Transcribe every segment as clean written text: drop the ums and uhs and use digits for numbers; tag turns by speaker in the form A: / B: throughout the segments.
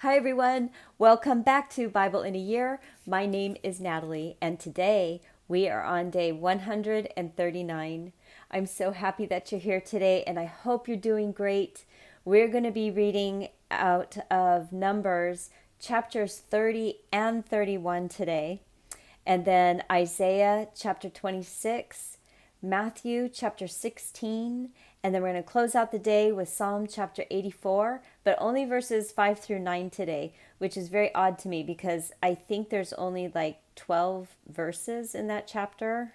A: Hi everyone, welcome back to Bible in a Year. My name is Natalie and today we are on day 139. I'm so happy that you're here today and I hope you're doing great. We're going to be reading out of Numbers chapters 30 and 31 today, and then Isaiah chapter 26, Matthew chapter 16, and then we're going to close out the day with Psalm chapter 84, but only verses 5 through 9 today, which is very odd to me because I think there's only like 12 verses in that chapter.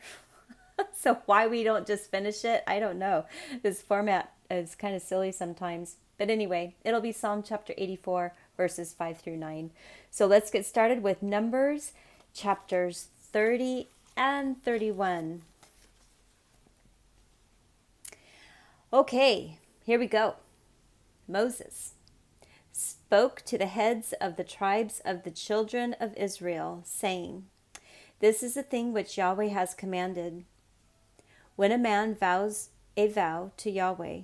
A: So why we don't just finish it, I don't know. This format is kind of silly sometimes. But anyway, it'll be Psalm chapter 84, verses 5 through 9. So let's get started with Numbers chapters 30 and 31. Okay, here we go. Moses spoke to the heads of the tribes of the children of Israel, saying, "This is the thing which Yahweh has commanded. When a man vows a vow to Yahweh,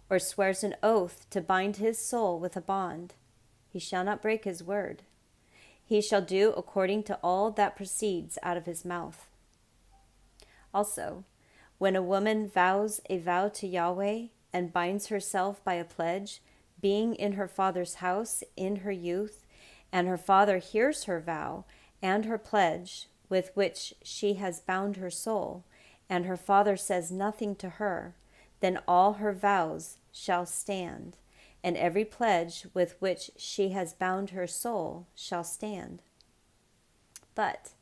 A: or swears an oath to bind his soul with a bond, he shall not break his word. He shall do according to all that proceeds out of his mouth. Also, when a woman vows a vow to Yahweh and binds herself by a pledge, being in her father's house in her youth, and her father hears her vow and her pledge with which she has bound her soul, and her father says nothing to her, then all her vows shall stand, and every pledge with which she has bound her soul shall stand. But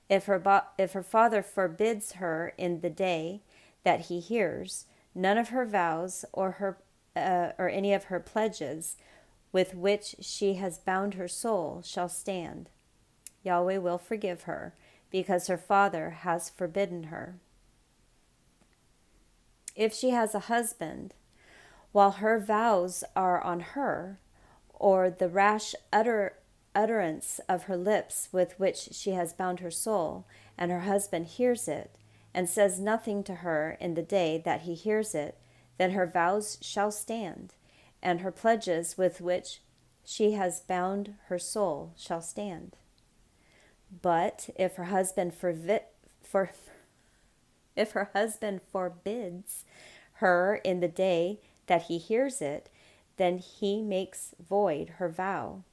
A: if her father forbids her in the day that he hears, none of her vows or any of her pledges with which she has bound her soul shall stand. Yahweh will forgive her, because her father has forbidden her. If she has a husband, while her vows are on her, or the rash utterance of her lips with which she has bound her soul, and her husband hears it, and says nothing to her in the day that he hears it, then her vows shall stand, and her pledges with which she has bound her soul shall stand. But if her husband forbids her in the day that he hears it, then he makes void her vow,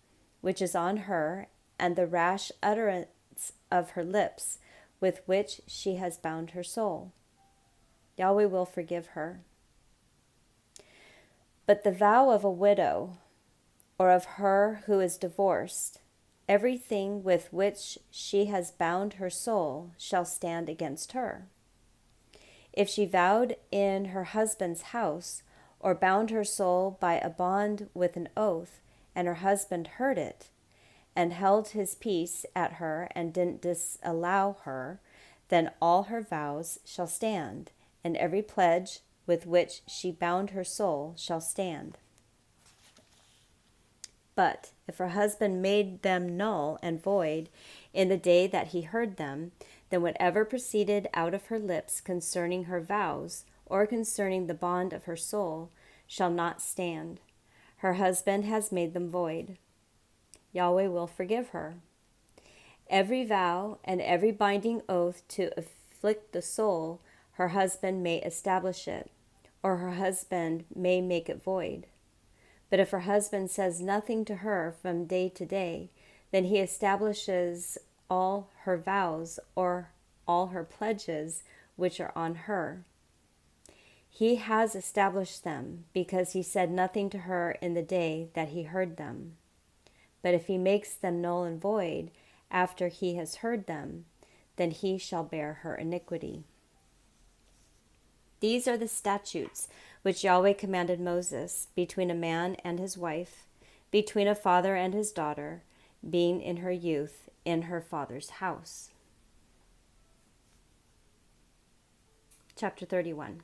A: which is on her, and the rash utterance of her lips, with which she has bound her soul. Yahweh will forgive her. But the vow of a widow, or of her who is divorced, everything with which she has bound her soul shall stand against her. If she vowed in her husband's house, or bound her soul by a bond with an oath, and her husband heard it, and held his peace at her, and didn't disallow her, then all her vows shall stand, and every pledge with which she bound her soul shall stand. But if her husband made them null and void in the day that he heard them, then whatever proceeded out of her lips concerning her vows, or concerning the bond of her soul, shall not stand. Her husband has made them void. Yahweh will forgive her. Every vow and every binding oath to afflict the soul, her husband may establish it, or her husband may make it void. But if her husband says nothing to her from day to day, then he establishes all her vows or all her pledges which are on her. He has established them because he said nothing to her in the day that he heard them. But if he makes them null and void after he has heard them, then he shall bear her iniquity. These are the statutes which Yahweh commanded Moses between a man and his wife, between a father and his daughter, being in her youth in her father's house. Chapter 31.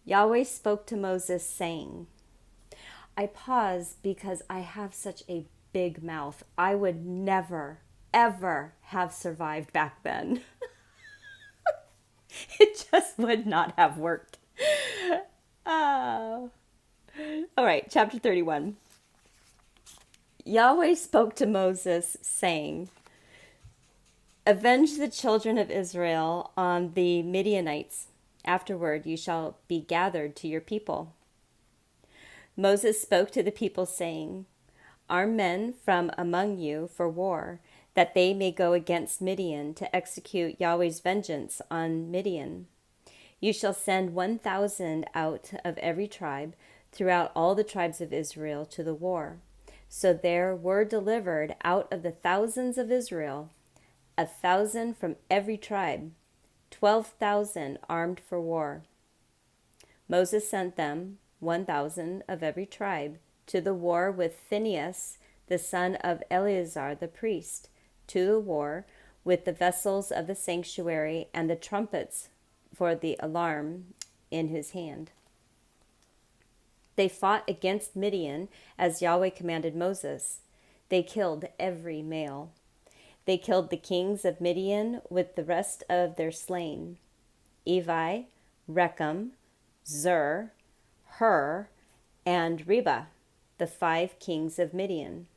A: Yahweh spoke to Moses, saying, I pause because I have such a big mouth. I would never, ever have survived back then. It just would not have worked. Oh. All right, chapter 31. Yahweh spoke to Moses, saying, "Avenge the children of Israel on the Midianites. Afterward you shall be gathered to your people." Moses spoke to the people, saying, "Arm men from among you for war, that they may go against Midian to execute Yahweh's vengeance on Midian. You shall send 1,000 out of every tribe throughout all the tribes of Israel to the war." So there were delivered out of the thousands of Israel 1,000 from every tribe, 12,000 armed for war. Moses sent them, 1,000 of every tribe, to the war with Phinehas, the son of Eleazar the priest, to the war with the vessels of the sanctuary and the trumpets for the alarm in his hand. They fought against Midian as Yahweh commanded Moses. They killed every male. They killed the kings of Midian with the rest of their slain: Evi, Rechem, Zur, Hur, and Reba, the 5 kings of Midian.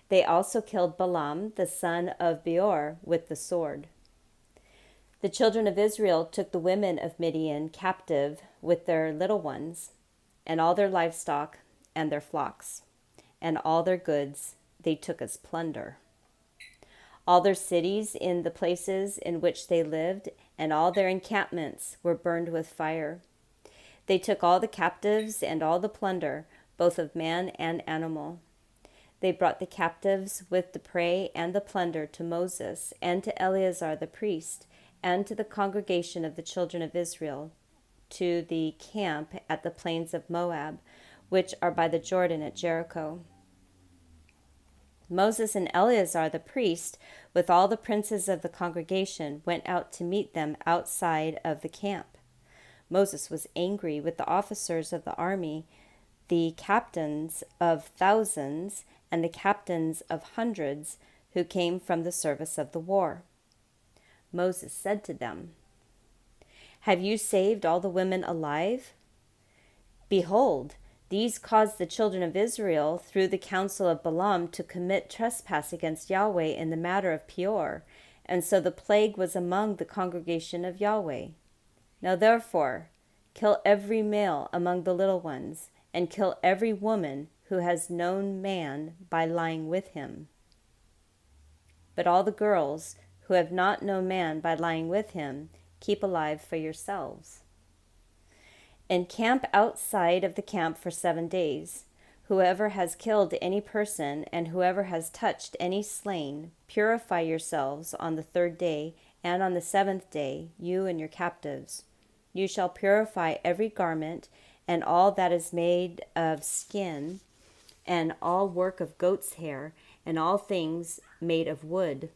A: They also killed Balaam, the son of Beor, with the sword. The children of Israel took the women of Midian captive with their little ones, and all their livestock and their flocks, and all their goods they took as plunder. All their cities in the places in which they lived, and all their encampments were burned with fire. They took all the captives and all the plunder, both of man and animal. They brought the captives with the prey and the plunder to Moses and to Eleazar the priest and to the congregation of the children of Israel, to the camp at the plains of Moab, which are by the Jordan at Jericho. Moses and Eleazar the priest, with all the princes of the congregation, went out to meet them outside of the camp. Moses was angry with the officers of the army, the captains of thousands and the captains of hundreds, who came from the service of the war. Moses said to them, "Have you saved all the women alive? Behold, these caused the children of Israel, through the counsel of Balaam, to commit trespass against Yahweh in the matter of Peor, and so the plague was among the congregation of Yahweh. Now therefore, kill every male among the little ones, and kill every woman who has known man by lying with him. But all the girls who have not known man by lying with him, keep alive for yourselves. And camp outside of the camp for 7 days. Whoever has killed any person and whoever has touched any slain, purify yourselves on the 3rd day, and on the 7th day, you and your captives. You shall purify every garment and all that is made of skin, and all work of goat's hair, and all things made of wood."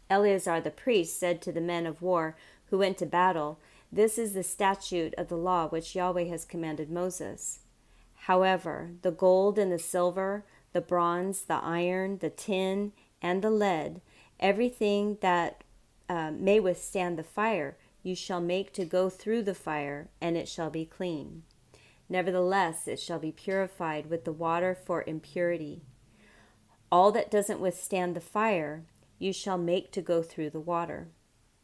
A: Eleazar the priest said to the men of war who went to battle, "This is the statute of the law which Yahweh has commanded Moses. However, the gold and the silver, the bronze, the iron, the tin, and the lead, everything that may withstand the fire, you shall make to go through the fire, and it shall be clean. Nevertheless, it shall be purified with the water for impurity. All that doesn't withstand the fire, you shall make to go through the water.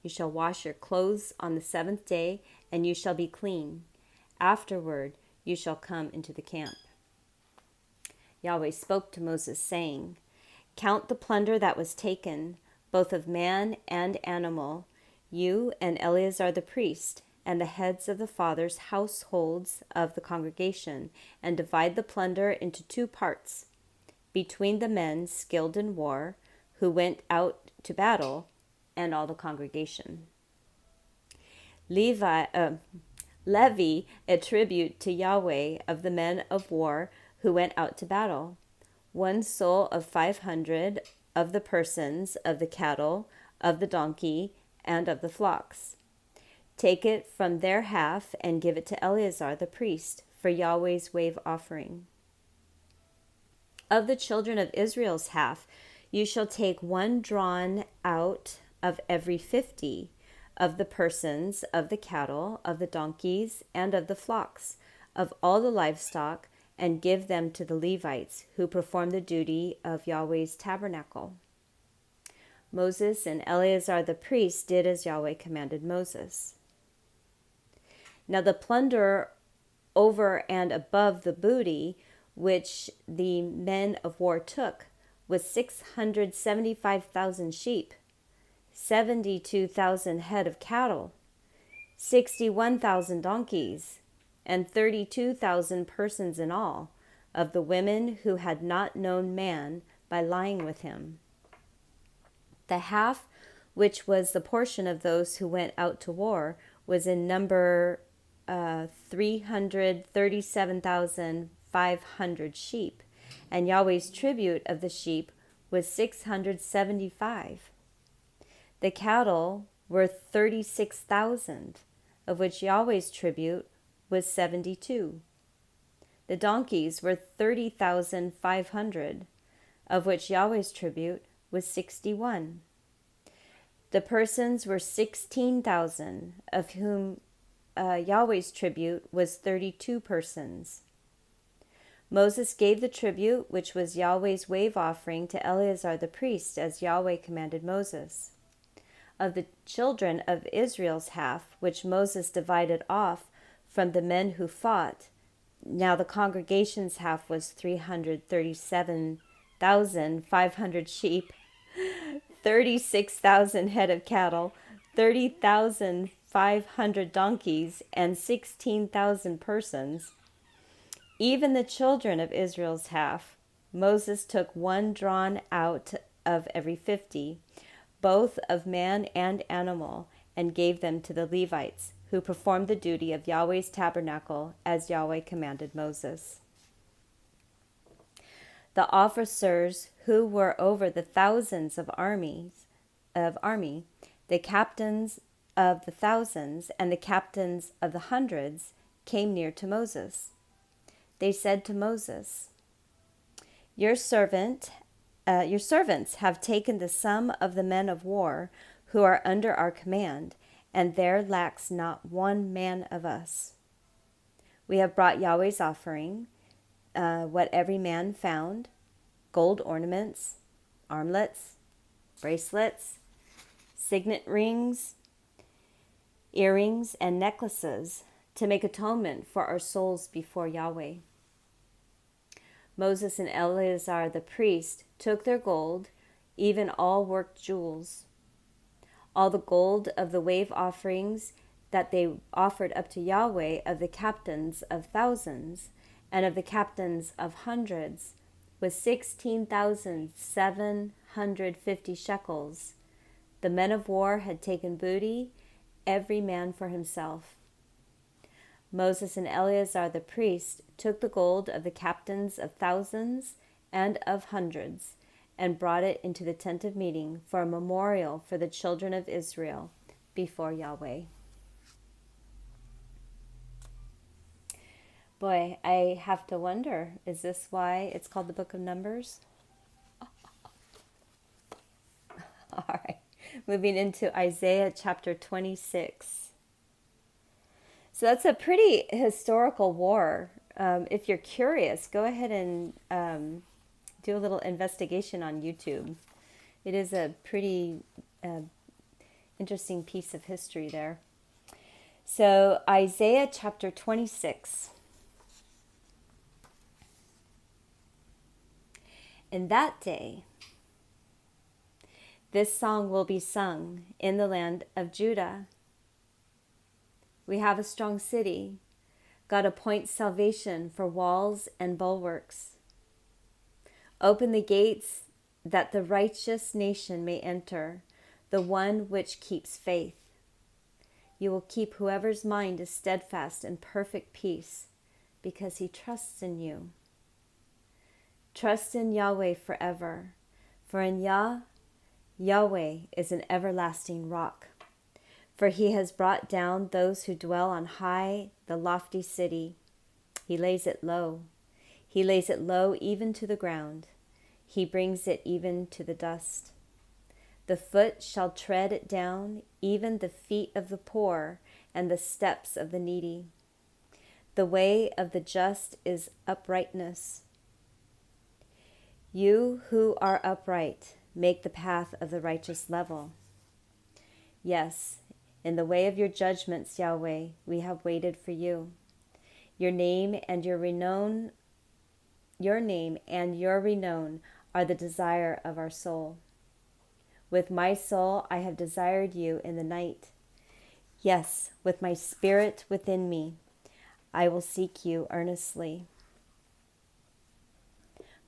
A: You shall wash your clothes on the 7th day, and you shall be clean. Afterward, you shall come into the camp." Yahweh spoke to Moses, saying, "Count the plunder that was taken, both of man and animal, you and Eleazar the priest, and the heads of the fathers' households of the congregation, and divide the plunder into 2 parts, between the men skilled in war, who went out to battle, and all the congregation. Levy a tribute to Yahweh of the men of war who went out to battle, 1 soul of 500 of the persons, of the cattle, of the donkey, and of the flocks. Take it from their half and give it to Eleazar the priest for Yahweh's wave offering. Of the children of Israel's half, you shall take 1 drawn out of every 50 of the persons, of the cattle, of the donkeys, and of the flocks, of all the livestock and give them to the Levites, who perform the duty of Yahweh's tabernacle. Moses and Eleazar the priest did as Yahweh commanded Moses. Now the plunder over and above the booty which the men of war took was 675,000 sheep, 72,000 head of cattle, 61,000 donkeys, and 32,000 persons in all, of the women who had not known man by lying with him. The half which was the portion of those who went out to war was in number 337,500 sheep, and Yahweh's tribute of the sheep was 675. The cattle were 36,000, of which Yahweh's tribute was 72. The donkeys were 30,500, of which Yahweh's tribute was 61. The persons were 16,000, of whom Yahweh's tribute was 32 persons. Moses gave the tribute, which was Yahweh's wave offering, to Eleazar the priest, as Yahweh commanded Moses. Of the children of Israel's half, which Moses divided off from the men who fought, now the congregation's half was 337,500 sheep, 36,000 head of cattle, 30,500 donkeys, and 16,000 persons. Even the children of Israel's half, Moses took one drawn out of every 50, both of man and animal, and gave them to the Levites, who performed the duty of Yahweh's tabernacle, as Yahweh commanded Moses. The officers who were over the thousands of army, the captains of the thousands and the captains of the hundreds, came near to Moses. They said to Moses, Your servants have taken the sum of the men of war who are under our command, and there lacks not one man of us. We have brought Yahweh's offering, what every man found, gold ornaments, armlets, bracelets, signet rings, earrings, and necklaces, to make atonement for our souls before Yahweh. Moses and Eleazar the priest took their gold, even all worked jewels, all the gold of the wave offerings that they offered up to Yahweh of the captains of thousands and of the captains of hundreds was 16,750 shekels. The men of war had taken booty, every man for himself. Moses and Eleazar the priest took the gold of the captains of thousands and of hundreds, and brought it into the tent of meeting for a memorial for the children of Israel before Yahweh. Boy, I have to wonder, is this why it's called the Book of Numbers? All right, moving into Isaiah chapter 26. So that's a pretty historical war. If you're curious, go ahead and do a little investigation on YouTube. It is a pretty interesting piece of history there. So Isaiah chapter 26. In that day, this song will be sung in the land of Judah. We have a strong city. God appoints salvation for walls and bulwarks. Open the gates that the righteous nation may enter, the one which keeps faith. You will keep whoever's mind is steadfast in perfect peace, because he trusts in you. Trust in Yahweh forever, for in Yahweh is an everlasting rock. For he has brought down those who dwell on high, the lofty city. He lays it low. He lays it low even to the ground. He brings it even to the dust. The foot shall tread it down, even the feet of the poor and the steps of the needy. The way of the just is uprightness. You who are upright, make the path of the righteous level. Yes, in the way of your judgments, Yahweh, we have waited for you. Your name and your renown are the desire of our soul. With my soul I have desired you in the night. Yes, with my spirit within me, I will seek you earnestly.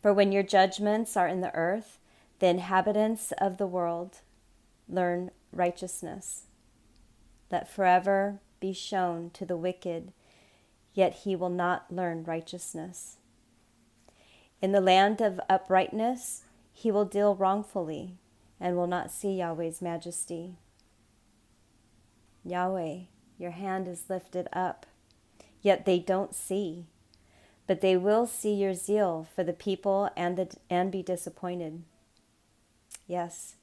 A: For when your judgments are in the earth, the inhabitants of the world learn righteousness. Let forever be shown to the wicked, yet he will not learn righteousness. In the land of uprightness, he will deal wrongfully and will not see Yahweh's majesty. Yahweh, your hand is lifted up, yet they don't see. But they will see your zeal for the people and be disappointed. Yes,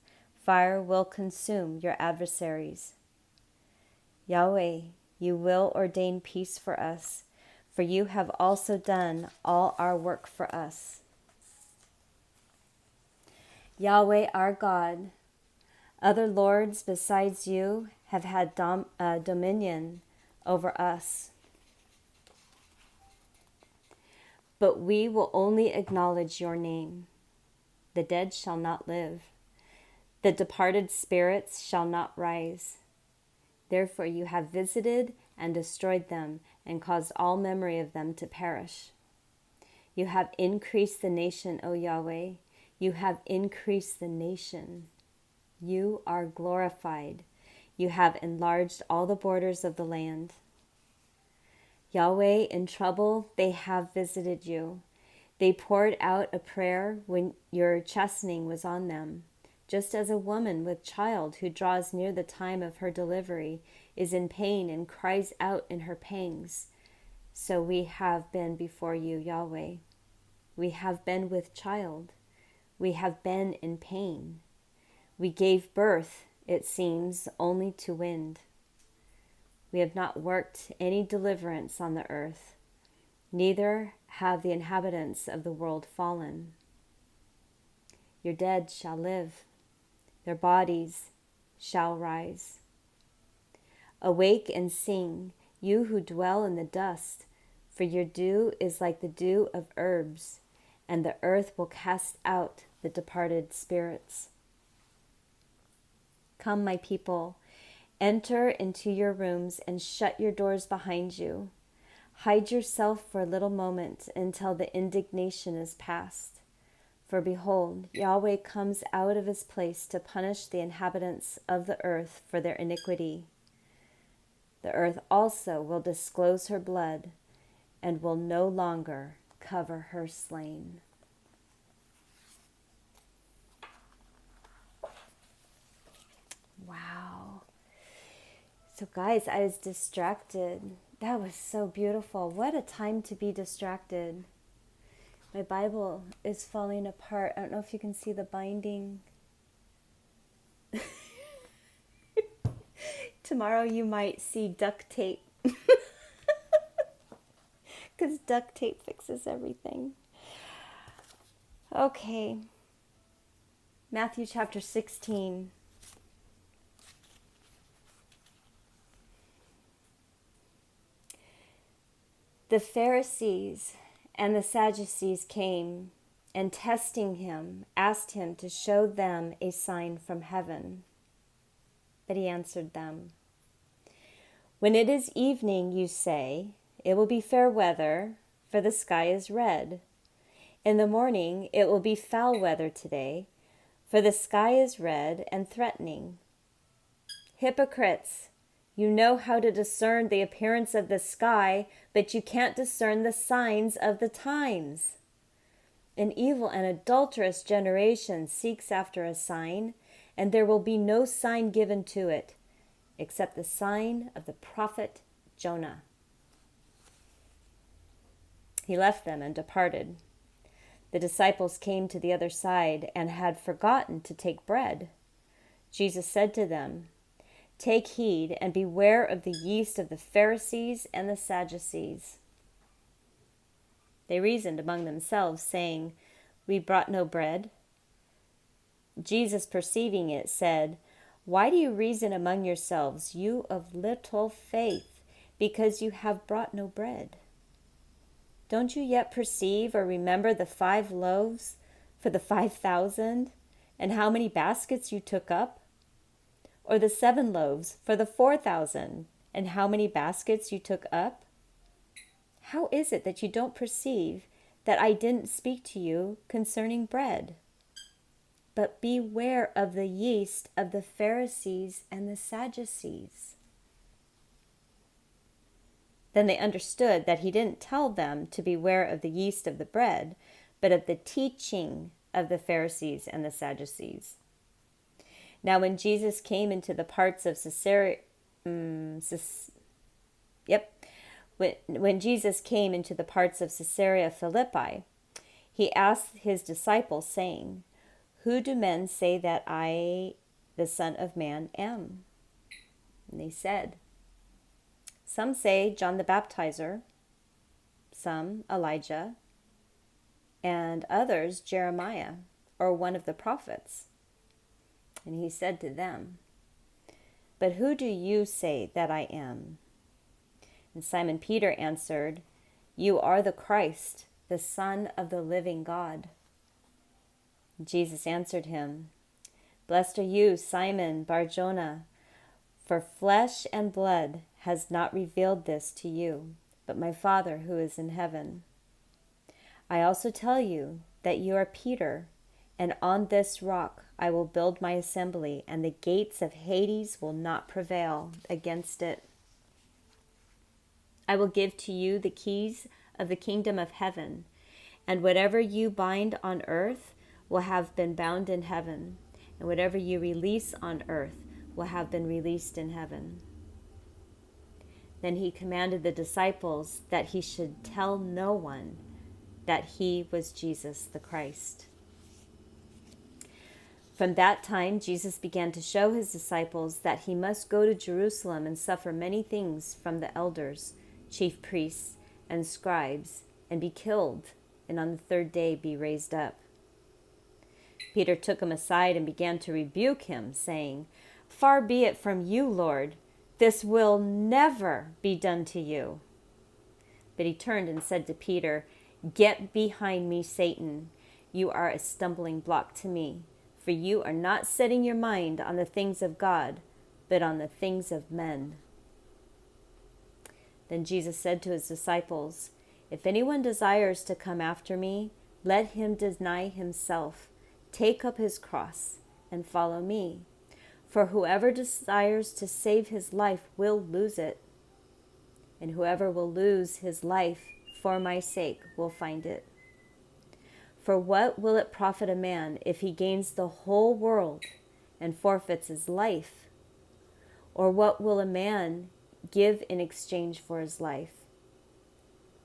A: fire will consume your adversaries. Yahweh, you will ordain peace for us, for you have also done all our work for us. Yahweh our God, other lords besides you have had dominion over us. But we will only acknowledge your name. The dead shall not live. The departed spirits shall not rise. Therefore you have visited and destroyed them and caused all memory of them to perish. You have increased the nation, O Yahweh. You have increased the nation. You are glorified. You have enlarged all the borders of the land. Yahweh, in trouble, they have visited you. They poured out a prayer when your chastening was on them, just as a woman with child who draws near the time of her delivery is in pain and cries out in her pangs. So we have been before you, Yahweh. We have been with child. We have been in pain. We gave birth, it seems, only to wind. We have not worked any deliverance on the earth, neither have the inhabitants of the world fallen. Your dead shall live, their bodies shall rise. Awake and sing, you who dwell in the dust, for your dew is like the dew of herbs, and the earth will cast out the departed spirits. Come, my people, enter into your rooms and shut your doors behind you. Hide yourself for a little moment until the indignation is past. For behold, Yahweh comes out of his place to punish the inhabitants of the earth for their iniquity. The earth also will disclose her blood and will no longer cover her slain. Wow. So guys, I was distracted. That was so beautiful. What a time to be distracted. My Bible is falling apart. I don't know if you can see the binding. Tomorrow you might see duct tape. Because duct tape fixes everything. Okay. Matthew chapter 16. The Pharisees and the Sadducees came, and testing him, asked him to show them a sign from heaven. But he answered them, "When it is evening, you say, it will be fair weather, for the sky is red. In the morning, it will be foul weather today, for the sky is red and threatening. Hypocrites! You know how to discern the appearance of the sky, but you can't discern the signs of the times. An evil and adulterous generation seeks after a sign, and there will be no sign given to it, except the sign of the prophet Jonah." He left them and departed. The disciples came to the other side and had forgotten to take bread. Jesus said to them, "Take heed and beware of the yeast of the Pharisees and the Sadducees." They reasoned among themselves, saying, "We brought no bread." Jesus, perceiving it, said, "Why do you reason among yourselves, you of little faith, because you have brought no bread? Don't you yet perceive or remember the 5 loaves for the 5,000, and how many baskets you took up? Or the 7 loaves for the 4,000, and how many baskets you took up? How is it that you don't perceive that I didn't speak to you concerning bread? But beware of the yeast of the Pharisees and the Sadducees." Then they understood that he didn't tell them to beware of the yeast of the bread, but of the teaching of the Pharisees and the Sadducees. Now when Jesus came into the parts of Caesarea, when Jesus came into the parts of Caesarea Philippi, he asked his disciples, saying, "Who do men say that I, the Son of Man, am?" And they said, "Some say John the Baptizer, some Elijah, and others Jeremiah, or one of the prophets." And he said to them, "But who do you say that I am?" And Simon Peter answered, "You are the Christ, the Son of the living God." Jesus answered him, "Blessed are you, Simon Bar-Jonah, for flesh and blood has not revealed this to you, but my Father who is in heaven. I also tell you that you are Peter, and on this rock I will build my assembly, and the gates of Hades will not prevail against it. I will give to you the keys of the kingdom of heaven, and whatever you bind on earth will have been bound in heaven, and whatever you release on earth will have been released in heaven." Then he commanded the disciples that he should tell no one that he was Jesus the Christ. From that time, Jesus began to show his disciples that he must go to Jerusalem and suffer many things from the elders, chief priests, and scribes, and be killed, and on the 3rd day be raised up. Peter took him aside and began to rebuke him, saying, "Far be it from you, Lord. This will never be done to you." But he turned and said to Peter, "Get behind me, Satan. You are a stumbling block to me, for you are not setting your mind on the things of God, but on the things of men." Then Jesus said to his disciples, "If anyone desires to come after me, let him deny himself, take up his cross, and follow me. For whoever desires to save his life will lose it, and whoever will lose his life for my sake will find it. For what will it profit a man if he gains the whole world and forfeits his life? Or what will a man give in exchange for his life?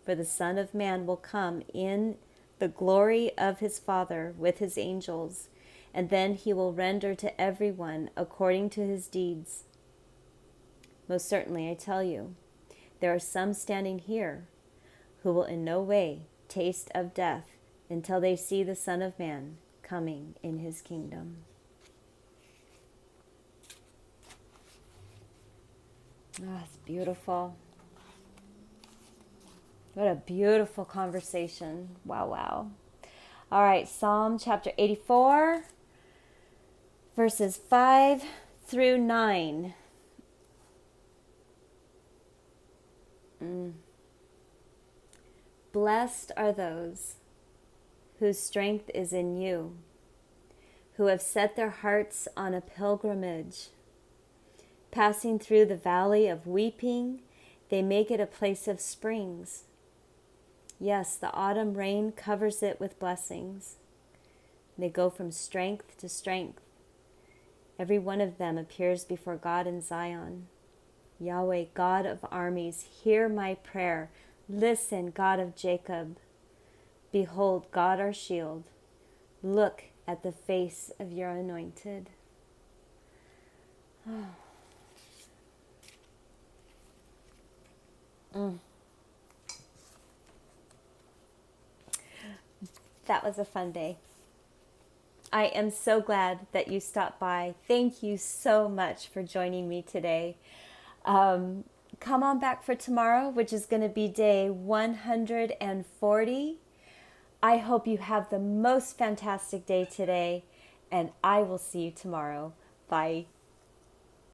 A: For the Son of Man will come in the glory of his Father with his angels, and then he will render to everyone according to his deeds. Most certainly, I tell you, there are some standing here who will in no way taste of death until they see the Son of Man coming in his kingdom." Ah, it's beautiful. What a beautiful conversation. Wow, wow. All right, Psalm chapter 84, verses 5 through 9. Blessed are those whose strength is in you, who have set their hearts on a pilgrimage. Passing through the valley of weeping, they make it a place of springs. Yes, the autumn rain covers it with blessings. They go from strength to strength. Every one of them appears before God in Zion. Yahweh, God of armies, hear my prayer. Listen, God of Jacob. Behold, God our shield. Look at the face of your anointed. That was a fun day. I am so glad that you stopped by. Thank you so much for joining me today. Come on back for tomorrow, which is going to be day 140. I hope you have the most fantastic day today, and I will see you tomorrow. Bye.